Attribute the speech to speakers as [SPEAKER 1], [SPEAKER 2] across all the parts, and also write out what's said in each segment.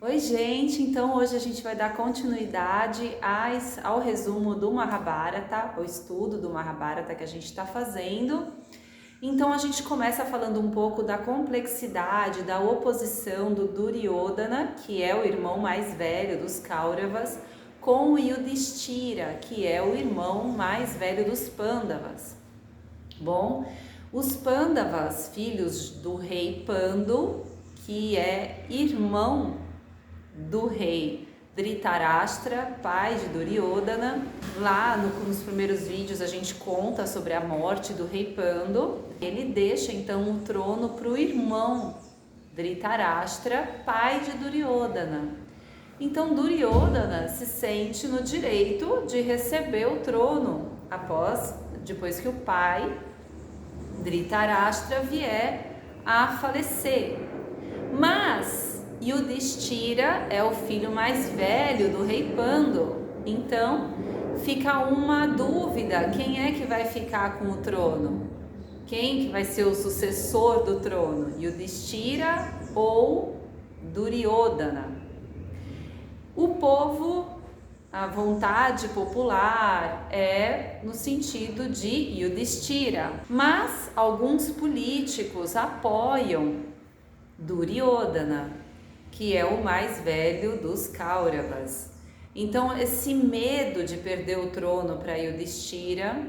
[SPEAKER 1] Oi, gente! Então hoje a gente vai dar continuidade ao resumo do Mahabharata, o estudo do Mahabharata que a gente está fazendo. Então a gente começa falando um pouco da complexidade, da oposição do Duryodhana, que é o irmão mais velho dos Kauravas, com o Yudhishthira, que é o irmão mais velho dos Pandavas. Bom, os Pandavas, filhos do rei Pandu, que é irmão do rei Dhritarashtra, pai de Duryodhana. Lá nos primeiros vídeos a gente conta sobre a morte do rei Pandu. Ele deixa então o trono para o irmão Dhritarashtra, pai de Duryodhana. Então Duryodhana se sente no direito de receber o trono depois que o pai Dhritarashtra vier a falecer. Mas Yudhishthira é o filho mais velho do rei Pandu, então fica uma dúvida: quem é que vai ficar com o trono? Quem que vai ser o sucessor do trono? Yudhishthira ou Duryodhana? O povo, a vontade popular é no sentido de Yudhishthira, mas alguns políticos apoiam Duryodhana, que é o mais velho dos Kauravas. Então esse medo de perder o trono para Yudhishthira,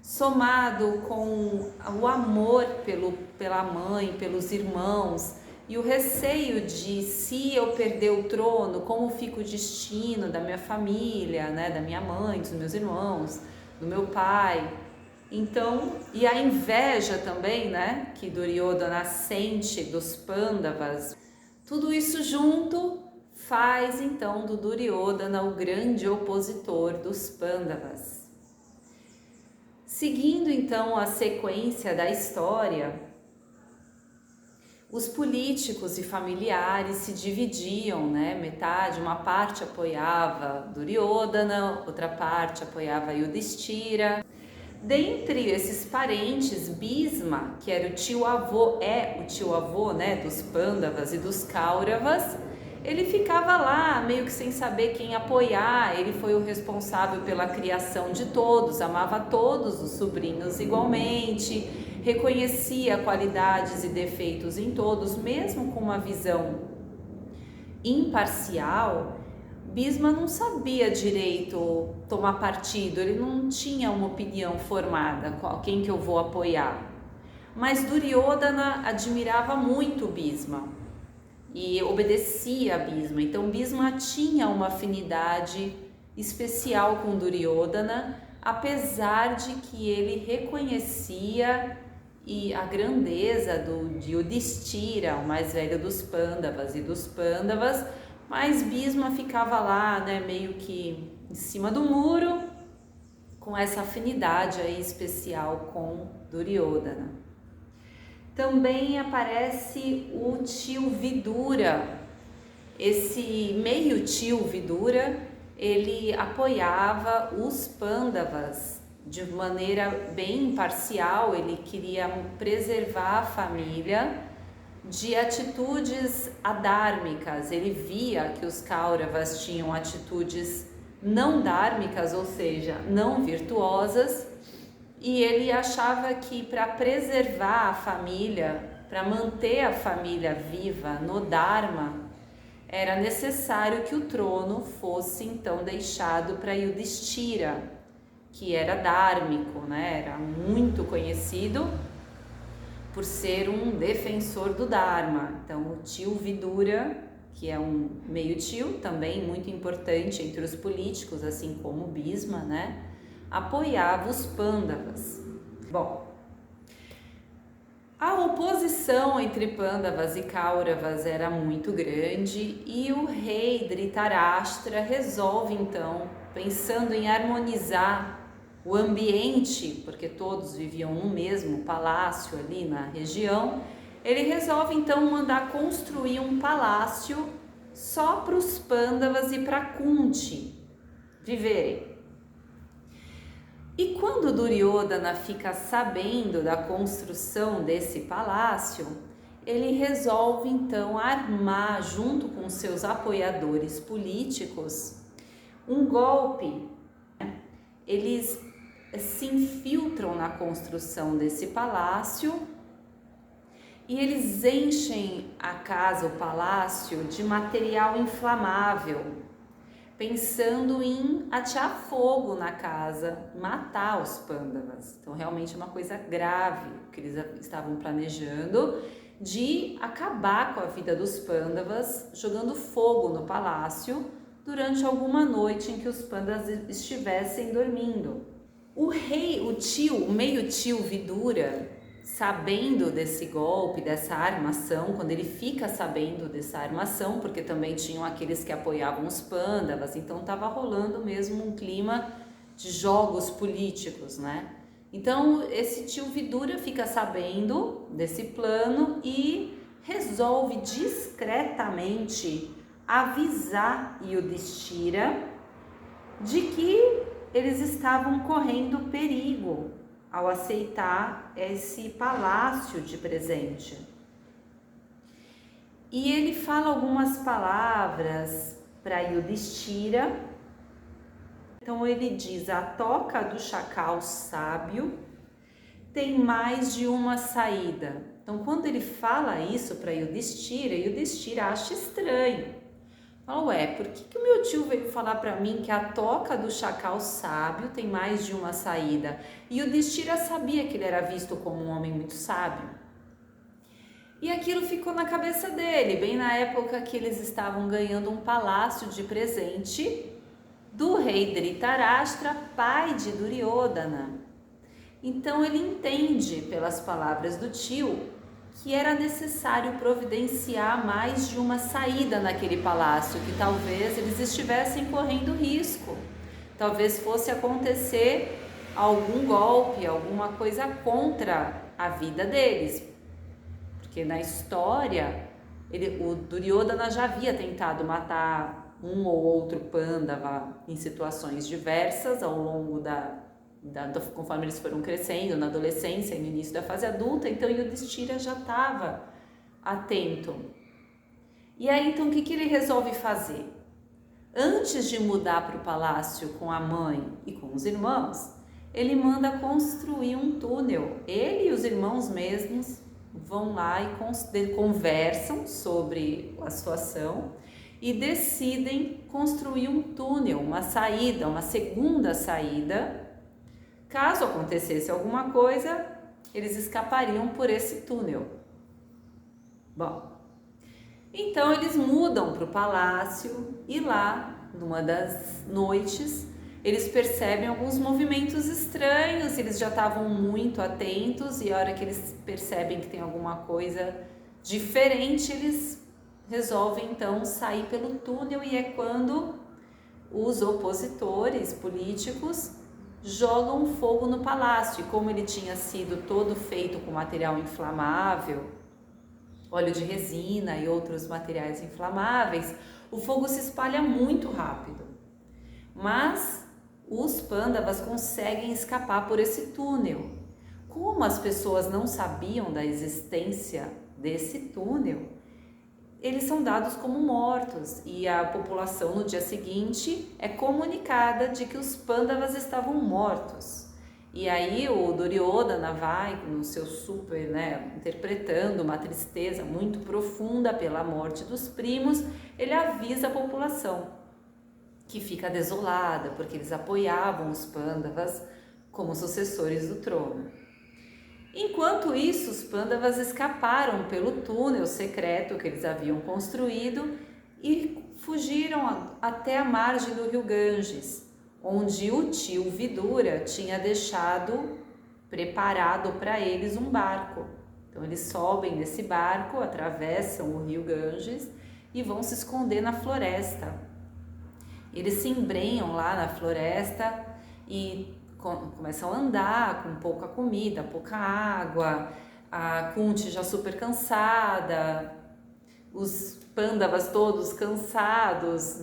[SPEAKER 1] somado com o amor pela mãe, pelos irmãos, e o receio de, se eu perder o trono, como fica o destino da minha família, né, da minha mãe, dos meus irmãos, do meu pai. Então, e a inveja também, né, que Duryodhana sente dos Pandavas. Tudo isso junto faz então do Duryodhana o grande opositor dos Pandavas. Seguindo então a sequência da história, os políticos e familiares se dividiam, né? Uma parte apoiava Duryodhana, outra parte apoiava Yudhishthira. Dentre esses parentes, Bhisma, que era o tio-avô, né, dos Pandavas e dos Kauravas, ele ficava lá meio que sem saber quem apoiar. Ele foi o responsável pela criação de todos, amava todos os sobrinhos igualmente, reconhecia qualidades e defeitos em todos, mesmo com uma visão imparcial. Bhisma não sabia direito tomar partido, ele não tinha uma opinião formada, quem que eu vou apoiar. Mas Duryodhana admirava muito Bhisma e obedecia a Bhisma. Então Bhisma tinha uma afinidade especial com Duryodhana, apesar de que ele reconhecia a grandeza de Yudhishthira, o mais velho dos Pandavas, mas Bhisma ficava lá, né, meio que em cima do muro, com essa afinidade aí especial com Duryodhana. Também aparece o tio Vidura. Esse meio tio Vidura, ele apoiava os Pandavas de maneira bem imparcial. Ele queria preservar a família de atitudes adármicas. Ele via que os Kauravas tinham atitudes não dármicas, ou seja, não virtuosas, e ele achava que para preservar a família, para manter a família viva no Dharma, era necessário que o trono fosse então deixado para Yudhishthira, que era dármico, né? Era muito conhecido por ser um defensor do Dharma. Então o tio Vidura, que é um meio tio, também muito importante entre os políticos, assim como Bhisma, né, apoiava os Pandavas. Bom, a oposição entre Pandavas e Kauravas era muito grande e o rei Dhritarashtra resolve então, pensando em harmonizar o ambiente, porque todos viviam no mesmo palácio ali na região, ele resolve então mandar construir um palácio só para os Pandavas e para Kunti viverem. E quando Duryodhana fica sabendo da construção desse palácio, ele resolve então armar, junto com seus apoiadores políticos, um golpe. Eles se infiltram na construção desse palácio e eles enchem a casa, o palácio, de material inflamável, pensando em atear fogo na casa, matar os Pândavas. Então realmente é uma coisa grave que eles estavam planejando, de acabar com a vida dos Pândavas, jogando fogo no palácio durante alguma noite em que os Pandavas estivessem dormindo. O meio-tio Vidura, sabendo desse golpe, dessa armação, quando ele fica sabendo dessa armação, porque também tinham aqueles que apoiavam os Pândavas, então estava rolando mesmo um clima de jogos políticos, né? Então esse tio Vidura fica sabendo desse plano e resolve discretamente avisar Yudhishthira de que eles estavam correndo perigo ao aceitar esse palácio de presente. E ele fala algumas palavras para Yudhishthira. Então ele diz: a toca do chacal sábio tem mais de uma saída. Então quando ele fala isso para Yudhishthira acha estranho. Fala: ué, por que o meu tio veio falar para mim que a toca do chacal sábio tem mais de uma saída? E Yudhishthira sabia que ele era visto como um homem muito sábio. E aquilo ficou na cabeça dele, bem na época que eles estavam ganhando um palácio de presente do rei Dhritarashtra, pai de Duryodhana. Então ele entende pelas palavras do tio que era necessário providenciar mais de uma saída naquele palácio, que talvez eles estivessem correndo risco. Talvez fosse acontecer algum golpe, alguma coisa contra a vida deles. Porque na história, o Duryodhana já havia tentado matar um ou outro Pandava em situações diversas ao longo conforme eles foram crescendo, na adolescência e no início da fase adulta. Então Yudhishthira já estava atento. E aí então o que ele resolve fazer? Antes de mudar para o palácio com a mãe e com os irmãos, ele manda construir um túnel. Ele e os irmãos mesmos vão lá e conversam sobre a situação e decidem construir um túnel, uma saída, uma segunda saída. Caso acontecesse alguma coisa, eles escapariam por esse túnel. Bom, então eles mudam para o palácio e lá, numa das noites, eles percebem alguns movimentos estranhos. Eles já estavam muito atentos e a hora que eles percebem que tem alguma coisa diferente, eles resolvem então sair pelo túnel, e é quando os opositores políticos jogam fogo no palácio. E como ele tinha sido todo feito com material inflamável, óleo de resina e outros materiais inflamáveis, o fogo se espalha muito rápido. Mas os Pandavas conseguem escapar por esse túnel. Como as pessoas não sabiam da existência desse túnel, eles são dados como mortos, e a população no dia seguinte é comunicada de que os Pandavas estavam mortos. E aí o Duryodhana vai no seu super, interpretando uma tristeza muito profunda pela morte dos primos, ele avisa a população, que fica desolada porque eles apoiavam os Pandavas como sucessores do trono. Enquanto isso, os Pandavas escaparam pelo túnel secreto que eles haviam construído e fugiram até a margem do rio Ganges, onde o tio Vidura tinha deixado preparado para eles um barco. Então eles sobem nesse barco, atravessam o rio Ganges e vão se esconder na floresta. Eles se embrenham lá na floresta e começam a andar com pouca comida, pouca água, a Kunti já super cansada, os Pandavas todos cansados,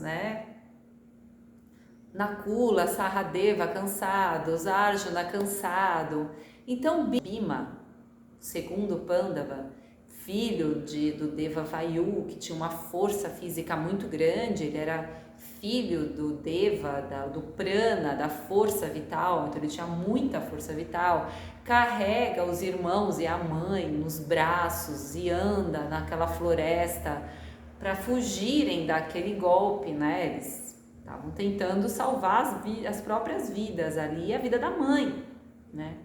[SPEAKER 1] Nakula, Sahadeva cansados, Arjuna cansado. Então Bhima, segundo Pandava, filho do Deva Vayu, que tinha uma força física muito grande. Ele era filho do Deva, do Prana, da força vital, então ele tinha muita força vital. Carrega os irmãos e a mãe nos braços e anda naquela floresta para fugirem daquele golpe, né? Eles estavam tentando salvar as próprias vidas ali, a vida da mãe, né?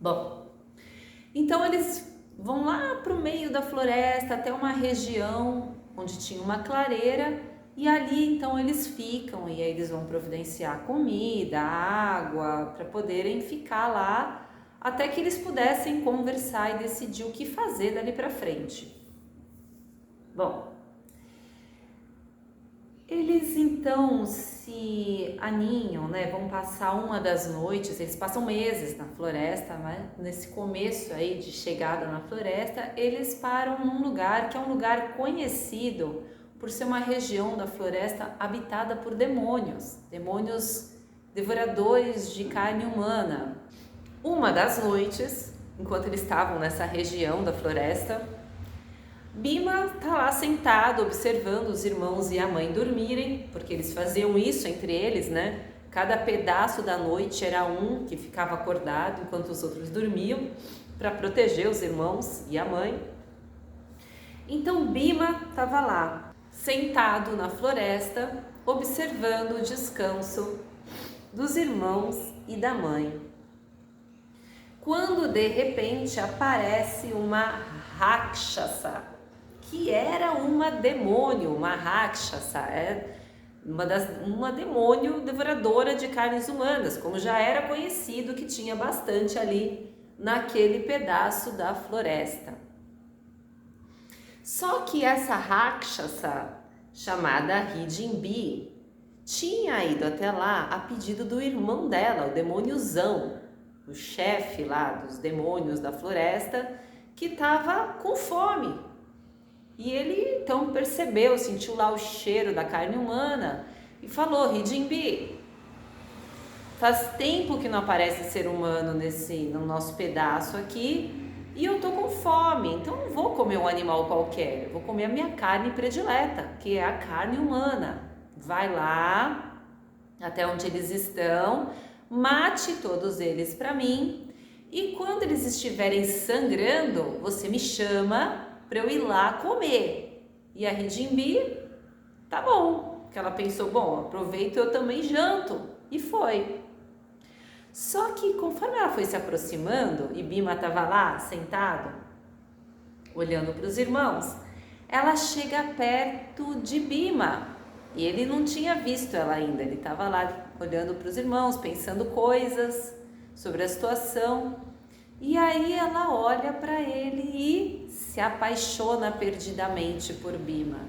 [SPEAKER 1] Bom, então eles vão lá para o meio da floresta até uma região onde tinha uma clareira, e ali então eles ficam, e aí eles vão providenciar comida, água, para poderem ficar lá até que eles pudessem conversar e decidir o que fazer dali para frente. Bom, eles então se aninham, né? Vão passar uma das noites, eles passam meses na floresta, né? Nesse começo aí de chegada na floresta, eles param num lugar que é um lugar conhecido por ser uma região da floresta habitada por demônios devoradores de carne humana. Uma das noites, enquanto eles estavam nessa região da floresta, Bhima está lá sentado observando os irmãos e a mãe dormirem, porque eles faziam isso entre eles, né? Cada pedaço da noite era um que ficava acordado enquanto os outros dormiam, para proteger os irmãos e a mãe. Então Bhima estava lá, sentado na floresta, observando o descanso dos irmãos e da mãe. Quando de repente aparece uma Rakshasa, que era uma demônio, uma Rakshasa, uma demônio devoradora de carnes humanas, como já era conhecido que tinha bastante ali naquele pedaço da floresta. Só que essa Rakshasa, chamada Hidimbi, tinha ido até lá a pedido do irmão dela, o demôniozão, o chefe lá dos demônios da floresta, que estava com fome. E ele então percebeu, sentiu lá o cheiro da carne humana e falou: Hidimbi, faz tempo que não aparece ser humano no nosso pedaço aqui e eu tô com fome, então não vou comer um animal qualquer, eu vou comer a minha carne predileta, que é a carne humana. Vai lá até onde eles estão, mate todos eles para mim, e quando eles estiverem sangrando, você me chama para eu ir lá comer. E a Hidimbi, tá bom, que ela pensou, bom, aproveito, eu também janto, e foi. Só que conforme ela foi se aproximando e Bhima estava lá sentado, olhando para os irmãos, ela chega perto de Bhima e ele não tinha visto ela ainda, ele estava lá olhando para os irmãos, pensando coisas sobre a situação, e aí ela olha para ele e se apaixona perdidamente por Bhima.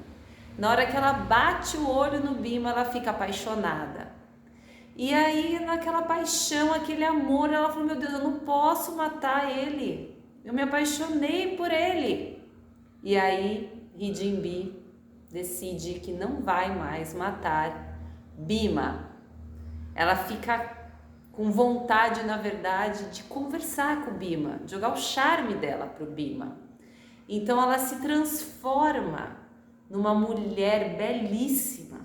[SPEAKER 1] Na hora que ela bate o olho no Bhima, ela fica apaixonada. E aí, naquela paixão, aquele amor, ela falou: meu Deus, eu não posso matar ele, eu me apaixonei por ele. E aí, Hidimbi decide que não vai mais matar Bhima. Ela fica com vontade, na verdade, de conversar com o Bhima, de jogar o charme dela para o Bhima. Então ela se transforma numa mulher belíssima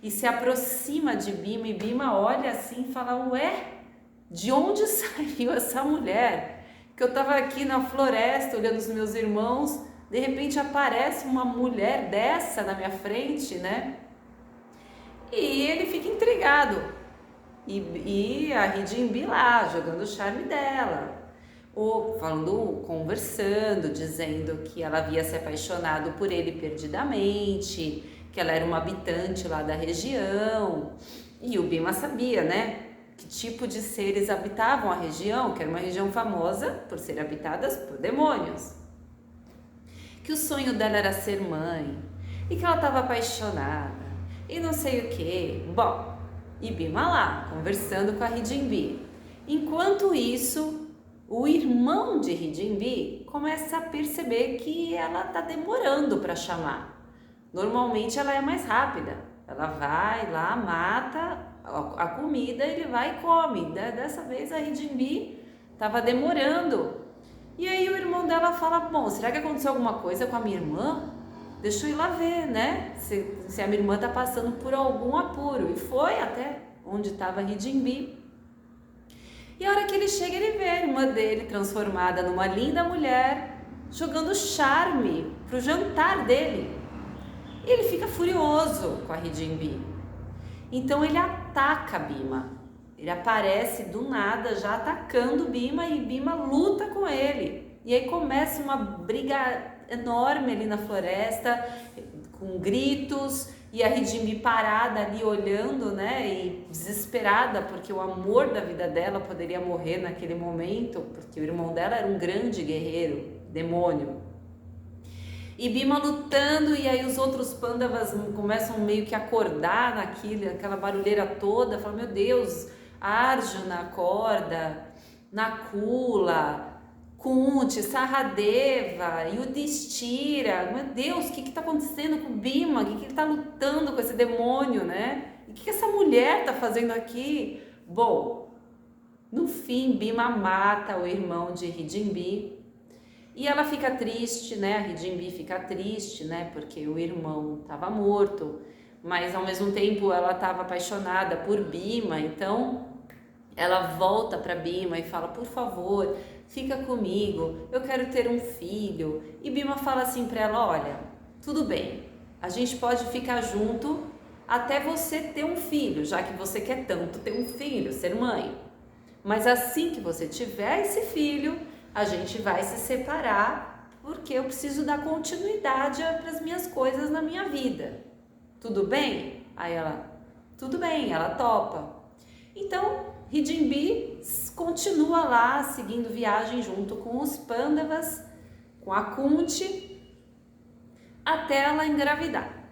[SPEAKER 1] e se aproxima de Bhima, e Bhima olha assim e fala: ué, de onde saiu essa mulher? Que eu estava aqui na floresta olhando os meus irmãos, de repente aparece uma mulher dessa na minha frente, né? E ele fica intrigado. E a Hidimbi lá, jogando o charme dela, ou falando, conversando, dizendo que ela havia se apaixonado por ele perdidamente, que ela era uma habitante lá da região. E o Bhima sabia, né, que tipo de seres habitavam a região, que era uma região famosa por ser habitada por demônios. Que o sonho dela era ser mãe, e que ela estava apaixonada, e não sei o que. Bom, e Bhima lá, conversando com a Hidimbi. Enquanto isso, o irmão de Hidimbi começa a perceber que ela está demorando para chamar. Normalmente ela é mais rápida. Ela vai lá, mata a comida, ele vai e come. Dessa vez a Hidimbi estava demorando. E aí o irmão dela fala, bom, será que aconteceu alguma coisa com a minha irmã? Deixa eu ir lá ver, né? Se a minha irmã tá passando por algum apuro. E foi até onde estava Hidimbi. E a hora que ele chega, ele vê a irmã dele transformada numa linda mulher, jogando charme pro jantar dele. E ele fica furioso com a Hidimbi. Então ele ataca Bhima. Ele aparece do nada já atacando Bhima e Bhima luta com ele. E aí começa uma briga enorme ali na floresta, com gritos, e a Hidimbi parada ali olhando, né, e desesperada porque o amor da vida dela poderia morrer naquele momento, porque o irmão dela era um grande guerreiro, demônio. E Bhima lutando, e aí os outros Pandavas começam meio que a acordar naquela barulheira toda, falam, meu Deus, Arjuna acorda, Nakula, Kunti, Saradeva, Yudhishthira, meu Deus, o que está acontecendo com o Bhima? O que ele está lutando com esse demônio, né? E o que essa mulher está fazendo aqui? Bom, no fim, Bhima mata o irmão de Hidimbi e ela fica triste, né? A Hidimbi fica triste, né? Porque o irmão estava morto, mas ao mesmo tempo ela estava apaixonada por Bhima, então ela volta para Bhima e fala, por favor, fica comigo, eu quero ter um filho. E Bhima fala assim para ela, olha, tudo bem, a gente pode ficar junto até você ter um filho, já que você quer tanto ter um filho, ser mãe. Mas assim que você tiver esse filho, a gente vai se separar, porque eu preciso dar continuidade para as minhas coisas na minha vida. Tudo bem? Aí ela, tudo bem, ela topa. Então, Hidimbi continua lá, seguindo viagem junto com os Pandavas, com a Kunti, até ela engravidar.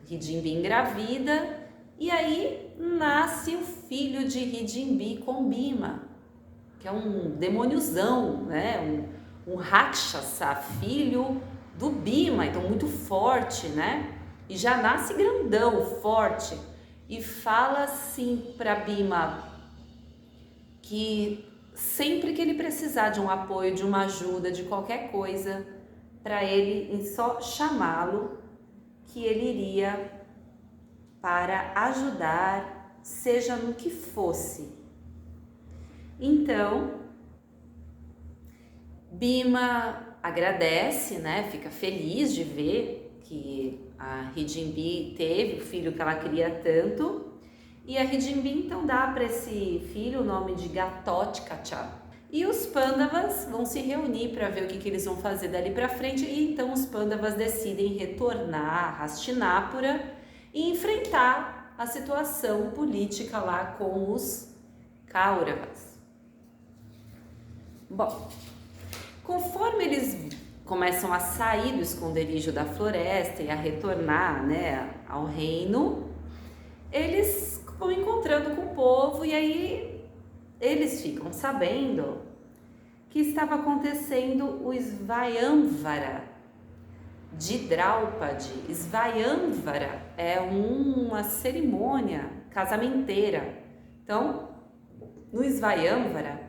[SPEAKER 1] Hidimbi engravida e aí nasce o filho de Hidimbi com Bhima, que é um demôniozão, né? Um Rakshasa, filho do Bhima, então muito forte, né? E já nasce grandão, forte, e fala assim para Bhima que sempre que ele precisar de um apoio, de uma ajuda, de qualquer coisa, para ele só chamá-lo, que ele iria para ajudar, seja no que fosse. Então, Bhima agradece, né? Fica feliz de ver que a Hidimbi teve o filho que ela queria tanto. E a Hidimbi então dá para esse filho o nome de Gatotkacha. E os Pandavas vão se reunir para ver o que eles vão fazer dali para frente. E então os Pandavas decidem retornar a Hastinapura e enfrentar a situação política lá com os Kauravas. Bom, conforme eles começam a sair do esconderijo da floresta e a retornar, né, ao reino, eles vão encontrando com o povo e aí eles ficam sabendo que estava acontecendo o Svayamvara de Draupadi. Svayamvara é uma cerimônia casamenteira. Então, no Svayamvara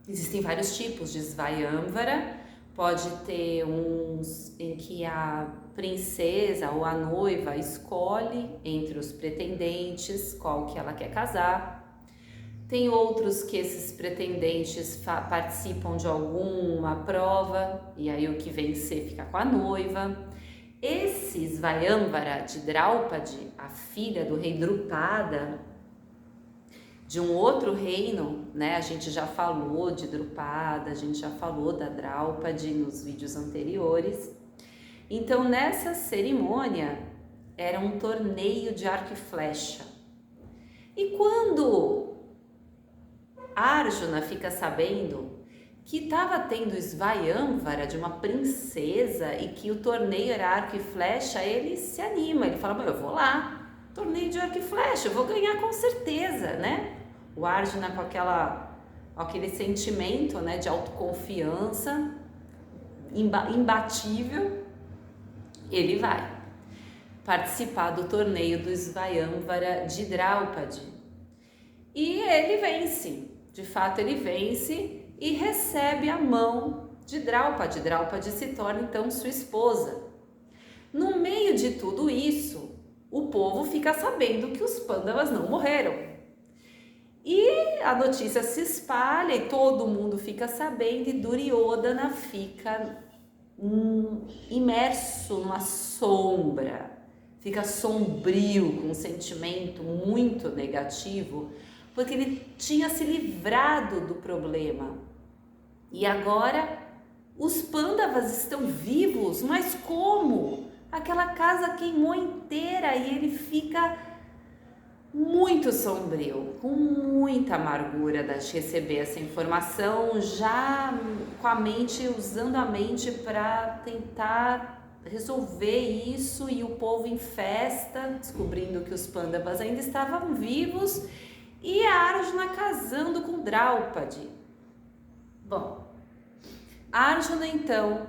[SPEAKER 1] existem vários tipos de Svayamvara. Pode ter uns em que a princesa ou a noiva escolhe entre os pretendentes qual que ela quer casar. Tem outros que esses pretendentes participam de alguma prova e aí o que vencer fica com a noiva. Esse Svayamvara de Draupadi, a filha do rei Drupada, de um outro reino, né? A gente já falou de Drupada, a gente já falou da Draupadi nos vídeos anteriores. Então, nessa cerimônia, era um torneio de arco e flecha. E quando Arjuna fica sabendo que estava tendo Svayamvara de uma princesa e que o torneio era arco e flecha, ele se anima, ele fala, eu vou lá, torneio de arco e flecha, eu vou ganhar com certeza, né? O Arjuna com aquele sentimento, né, de autoconfiança imbatível, ele vai participar do torneio do Svayamvara de Draupadi. E ele vence, de fato ele vence, e recebe a mão de Draupadi. Draupadi se torna então sua esposa. No meio de tudo isso, o povo fica sabendo que os Pandavas não morreram. E a notícia se espalha e todo mundo fica sabendo, e Duryodhana fica imerso numa sombra, fica sombrio, com um sentimento muito negativo, porque ele tinha se livrado do problema. E agora os Pandavas estão vivos, mas como? Aquela casa queimou inteira e ele fica muito sombrio, com muita amargura de receber essa informação, já com a mente, usando a mente para tentar resolver isso, e o povo em festa, descobrindo que os Pandavas ainda estavam vivos, e a Arjuna casando com Draupadi. Bom, Arjuna então,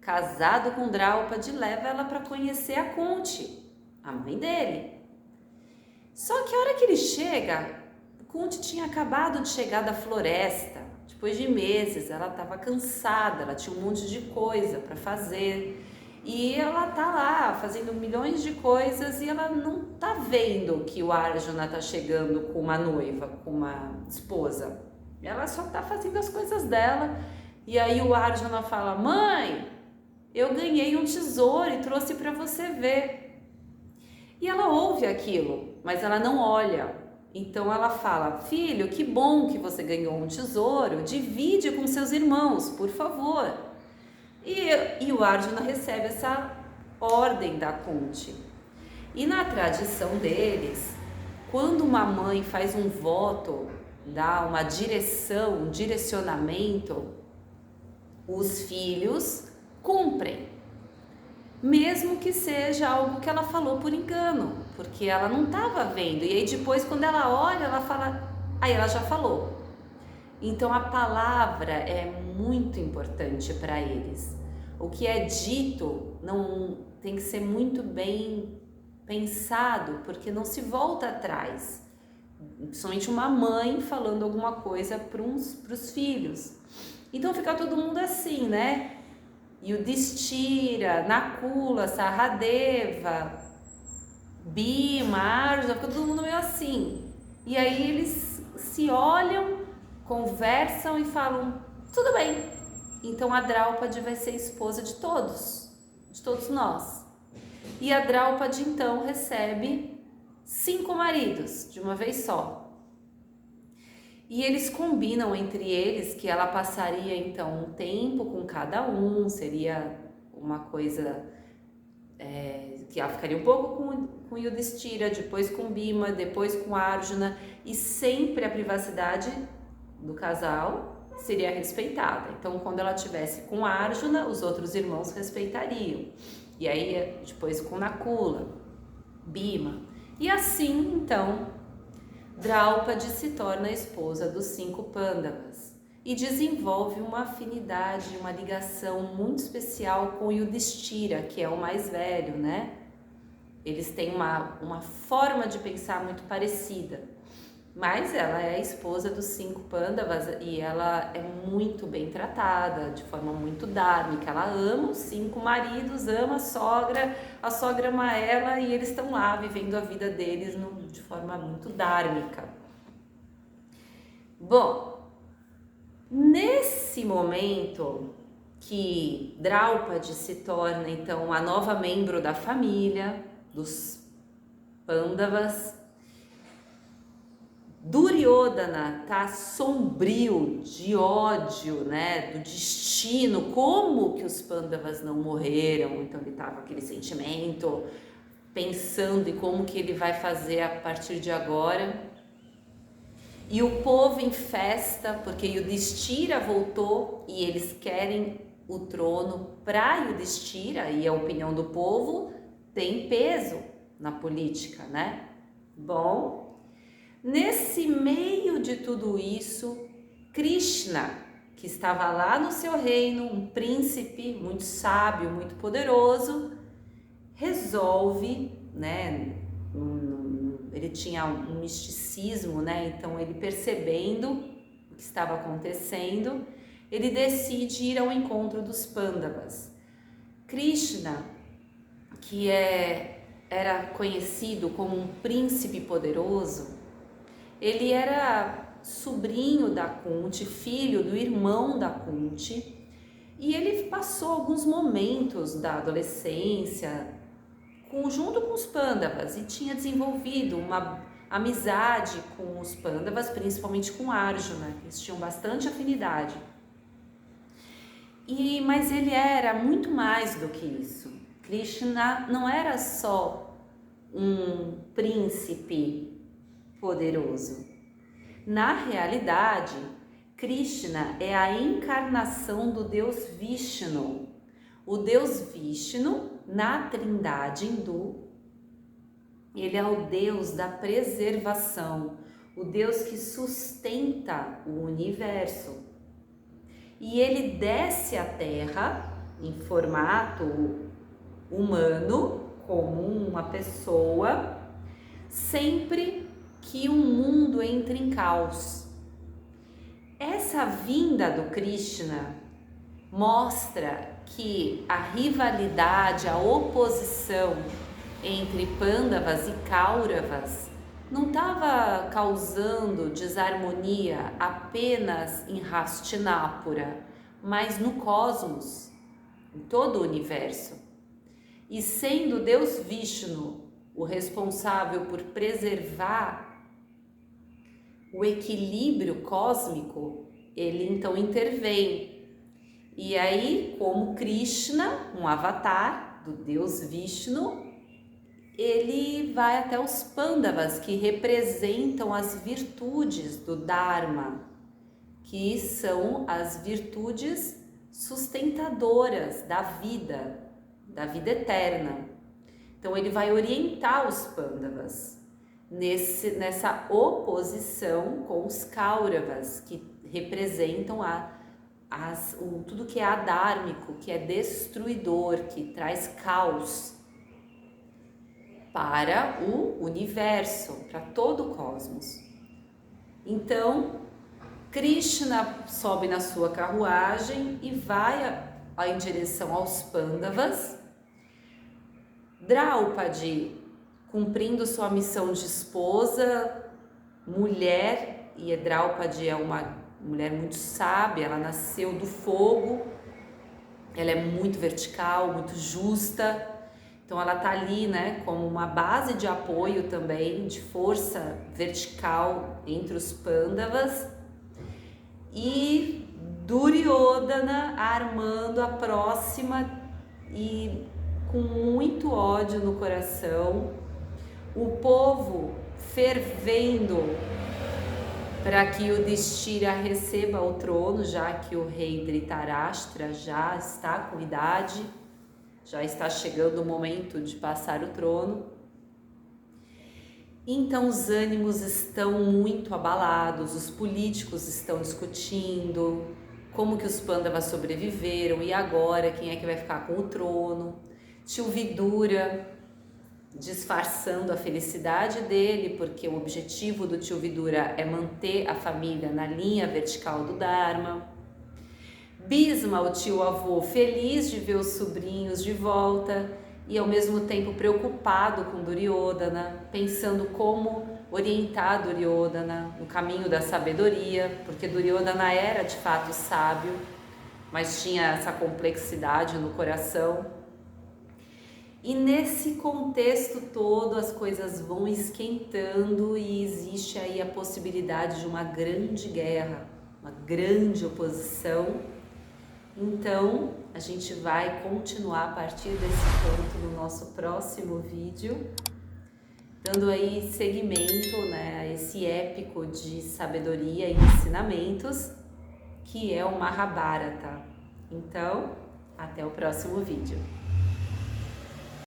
[SPEAKER 1] casado com Draupadi, leva ela para conhecer a Kunti, a mãe dele. Só que a hora que ele chega, Kunti tinha acabado de chegar da floresta. Depois de meses, ela estava cansada, ela tinha um monte de coisa para fazer. E ela tá lá fazendo milhões de coisas e ela não tá vendo que o Arjuna tá chegando com uma noiva, com uma esposa. Ela só tá fazendo as coisas dela. E aí o Arjuna fala: mãe, eu ganhei um tesouro e trouxe para você ver. E ela ouve aquilo, mas ela não olha. Então ela fala: filho, que bom que você ganhou um tesouro, divide com seus irmãos, por favor. E o Arjuna recebe essa ordem da Kunti. E na tradição deles, quando uma mãe faz um voto, dá uma direção, um direcionamento, os filhos cumprem. Mesmo que seja algo que ela falou por engano, porque ela não estava vendo. E aí depois, quando ela olha, ela fala, aí ela já falou. Então a palavra é muito importante para eles. O que é dito não tem que ser muito bem pensado, porque não se volta atrás. Principalmente uma mãe falando alguma coisa para os filhos. Então fica todo mundo assim, né? Yudhishthira, Nakula, Sahadeva, Bhima, Arjuna, fica todo mundo meio assim. E aí eles se olham, conversam e falam: tudo bem, então a Draupadi vai ser esposa de todos nós. E a Draupadi então recebe 5 maridos de uma vez só. E eles combinam entre eles que ela passaria então um tempo com cada um, seria uma coisa que ela ficaria um pouco com Yudhishthira, depois com Bhima, depois com Arjuna, e sempre a privacidade do casal seria respeitada. Então, quando ela estivesse com Arjuna, os outros irmãos respeitariam. E aí, depois com Nakula, Bhima. E assim, então, Draupadi se torna a esposa dos 5 Pandavas e desenvolve uma afinidade, uma ligação muito especial com Yudhishthira, que é o mais velho, né? Eles têm uma forma de pensar muito parecida, mas ela é a esposa dos 5 Pandavas e ela é muito bem tratada, de forma muito dhármica. Ela ama os 5 maridos, ama a sogra ama ela, e eles estão lá vivendo a vida deles de forma muito dhármica. Bom, nesse momento que Draupadi se torna então a nova membro da família dos Pandavas, Duryodhana tá sombrio de ódio, né, do destino, como que os Pandavas não morreram. Então ele tava com aquele sentimento, pensando em como que ele vai fazer a partir de agora. E o povo em festa, porque Yudhishthira voltou e eles querem o trono para Yudhishthira, e a opinião do povo tem peso na política, né? Bom, nesse meio de tudo isso, Krishna, que estava lá no seu reino, um príncipe muito sábio, muito poderoso, resolve, né? Ele tinha um misticismo, né? Então ele percebendo que estava acontecendo, ele decide ir ao encontro dos Pandavas. Krishna, que era conhecido como um príncipe poderoso, ele era sobrinho da Kunti, filho do irmão da Kunti, e ele passou alguns momentos da adolescência junto com os Pandavas e tinha desenvolvido uma amizade com os Pandavas, principalmente com Arjuna, que eles tinham bastante afinidade. Mas ele era muito mais do que isso. Krishna não era só um príncipe poderoso. Na realidade, Krishna é a encarnação do Deus Vishnu. O Deus Vishnu, na trindade hindu, ele é o Deus da preservação, o Deus que sustenta o universo. E ele desce à Terra em formato humano, como uma pessoa, sempre que o mundo entra em caos. Essa vinda do Krishna mostra que a rivalidade, a oposição entre Pandavas e Kauravas não estava causando desarmonia apenas em Hastinapura, mas no cosmos, em todo o universo. E sendo Deus Vishnu o responsável por preservar o equilíbrio cósmico, ele então intervém. E aí, como Krishna, um avatar do Deus Vishnu, ele vai até os Pandavas, que representam as virtudes do Dharma, que são as virtudes sustentadoras da vida eterna. Então ele vai orientar os Pandavas nessa oposição com os Kauravas, que representam tudo que é adármico, que é destruidor, que traz caos para o universo, para todo o cosmos. Então, Krishna sobe na sua carruagem e vai em direção aos Pandavas. Draupadi, cumprindo sua missão de esposa, mulher, e Draupadi é uma mulher muito sábia, ela nasceu do fogo, ela é muito vertical, muito justa, então ela tá ali, né, como uma base de apoio também, de força vertical entre os Pandavas, e Duryodhana armando a próxima e com muito ódio no coração, o povo fervendo para que o Yudhishthira receba o trono, já que o rei Dhritarashtra já está com idade, já está chegando o momento de passar o trono. Então os ânimos estão muito abalados, os políticos estão discutindo como que os Pandavas sobreviveram e agora quem é que vai ficar com o trono. Tio Vidura disfarçando a felicidade dele, porque o objetivo do tio Vidura é manter a família na linha vertical do Dharma. Bhisma, o tio avô, feliz de ver os sobrinhos de volta e ao mesmo tempo preocupado com Duryodhana, pensando como orientar Duryodhana no caminho da sabedoria, porque Duryodhana era de fato sábio, mas tinha essa complexidade no coração. E nesse contexto todo as coisas vão esquentando e existe aí a possibilidade de uma grande guerra, uma grande oposição. Então a gente vai continuar a partir desse ponto no nosso próximo vídeo, dando aí seguimento, né, a esse épico de sabedoria e ensinamentos que é o Mahabharata. Então, até o próximo vídeo.